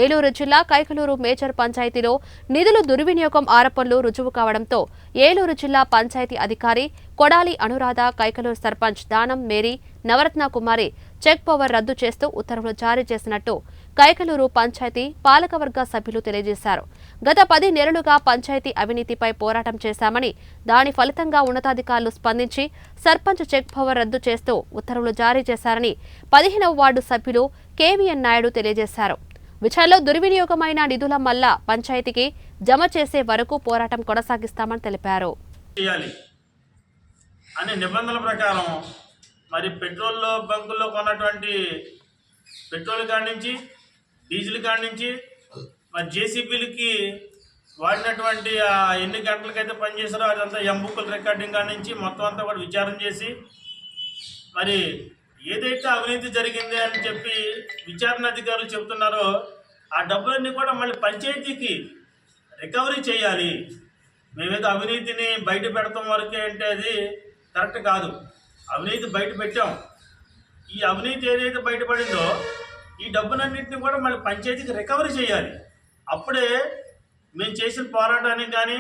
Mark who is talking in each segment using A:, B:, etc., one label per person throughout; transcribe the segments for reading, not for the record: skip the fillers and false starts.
A: ఏలూరు జిల్లా కైకలూరు మేజర్ పంచాయతీలో నిధులు దుర్వినియోగం ఆరోపణలు రుజువు కావడంతో ఏలూరు జిల్లా పంచాయతీ అధికారి కొడాలి అనురాధ, కైకలూరు సర్పంచ్ దానం మేరీ, నవరత్న కుమారి చెక్ పవర్ రద్దు చేస్తూ ఉత్తర్వులు జారీ చేసినట్టు కైకలూరు పంచాయతీ పాలకవర్గ సభ్యులు తెలియజేశారు. గత 10 నెలలుగా పంచాయతీ అవినీతిపై పోరాటం చేశామని, దాని ఫలితంగా ఉన్నతాధికారులు స్పందించి సర్పంచ్ చెక్ పవర్ రద్దు చేస్తూ ఉత్తర్వులు జారీ చేశారని 15వ వార్డు సభ్యులు కేవీఎన్ నాయుడు తెలియజేశారు. విచారణలో దుర్వినియోగమైన నిధుల మల్ల పంచాయతీకి జమ చేసే వరకు పోరాటం కొనసాగిస్తామని తెలిపారు.
B: అనే నిబంధనల ప్రకారం మరి పెట్రోల్ బంకుల్లో కొన్నటువంటి పెట్రోల్ కాడి నుంచి, డీజిల్ కాడి నుంచి, మరి జేసీబీలకి వాడినటువంటి ఎన్ని గంటలకైతే పనిచేసారో అదంతా ఎంబుక్కుల రికార్డింగ్ కాడి నుంచి మొత్తం అంతా కూడా విచారణ చేసి మరి ఏదైతే అవినీతి జరిగింది అని చెప్పి విచారణ అధికారులు చెబుతున్నారో ఆ డబ్బులన్నీ కూడా మళ్ళీ పంచాయతీకి రికవరీ చేయాలి. మేమేదో అవినీతిని బయట పెడతాం వరకే అంటే అది కరెక్ట్ కాదు. అవినీతి బయట పెట్టాం. ఈ అవినీతి ఏదైతే బయటపడిందో ఈ డబ్బులన్నింటినీ కూడా మళ్ళీ పంచాయతీకి రికవరీ చేయాలి. అప్పుడే మేము చేసిన పోరాటానికి కానీ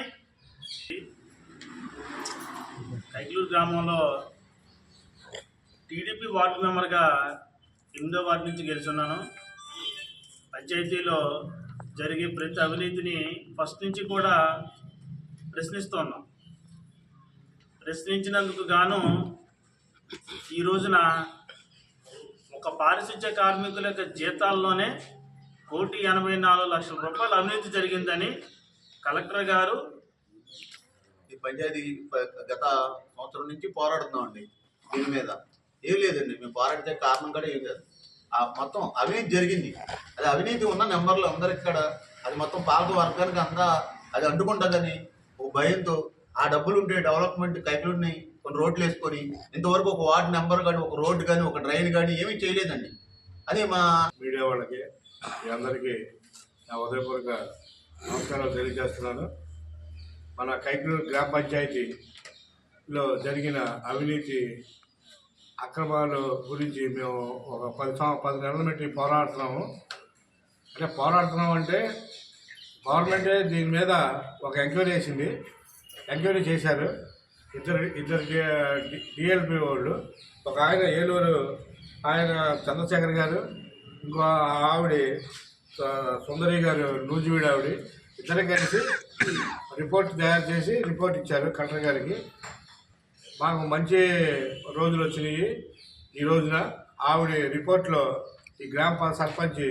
B: కైకలూరు గ్రామంలో టీడీపీ వార్డు మెంబర్గా 8వ వార్డు నుంచి గెలుచున్నాను. పంచాయతీలో జరిగే ప్రతి అవినీతిని ఫస్ట్ నుంచి కూడా ప్రశ్నిస్తున్నాం. ప్రశ్నించినందుకు గాను ఈ రోజున ఒక పారిశుధ్య కార్మికుల యొక్క జీతాల్లోనే 1,84,00,000 రూపాయలు అవినీతి జరిగిందని కలెక్టర్ గారు
C: ఈ పంచాయతీ గత సంవత్సరం నుంచి పోరాడుతున్నామండి. దీని మీద ఏం లేదండి, మేము పోరాడితే కారణం కూడా ఏం లేదు. మొత్తం అవినీతి జరిగింది. అది అవినీతి ఉన్న నెంబర్లు అందరికి కూడా అది మొత్తం పాలక వర్గానికి అంతా అది అంటుకుంటుందని ఒక భయంతో ఆ డబ్బులు ఉంటే డెవలప్మెంట్ కైకలూరుని కొన్ని రోడ్లు వేసుకొని ఇంతవరకు ఒక వార్డు నెంబర్ కానీ, ఒక రోడ్డు కానీ, ఒక డ్రైన్ కానీ ఏమీ చేయలేదండి. అదే మా
D: మీడియా వాళ్ళకి మీ అందరికీ నా ఉదయపూర్వక నమస్కారాలు తెలియజేస్తున్నాను. మన కైకలూరు గ్రామ పంచాయతీలో జరిగిన అవినీతి అక్రమాలు గురించి మేము ఒక 10 నెలల బట్టి పోరాడుతున్నాము. అంటే గవర్నమెంటే దీని మీద ఒక ఎంక్వైరీ వేసింది. ఎంక్వైరీ చేశారు ఇద్దరు డిఎల్పి వాళ్ళు. ఒక ఆయన ఏలూరు ఆయన చంద్రశేఖర్ గారు, ఇంకో ఆవిడ సుందరి గారు నూజివీడు ఆవిడ, ఇద్దరు కలిసి రిపోర్ట్ తయారు చేసి రిపోర్ట్ ఇచ్చారు కలెక్టర్ గారికి. మాకు మంచి రోజులు వచ్చినాయి. ఈ రోజున ఆవిడ రిపోర్ట్లో ఈ గ్రామ సర్పంచ్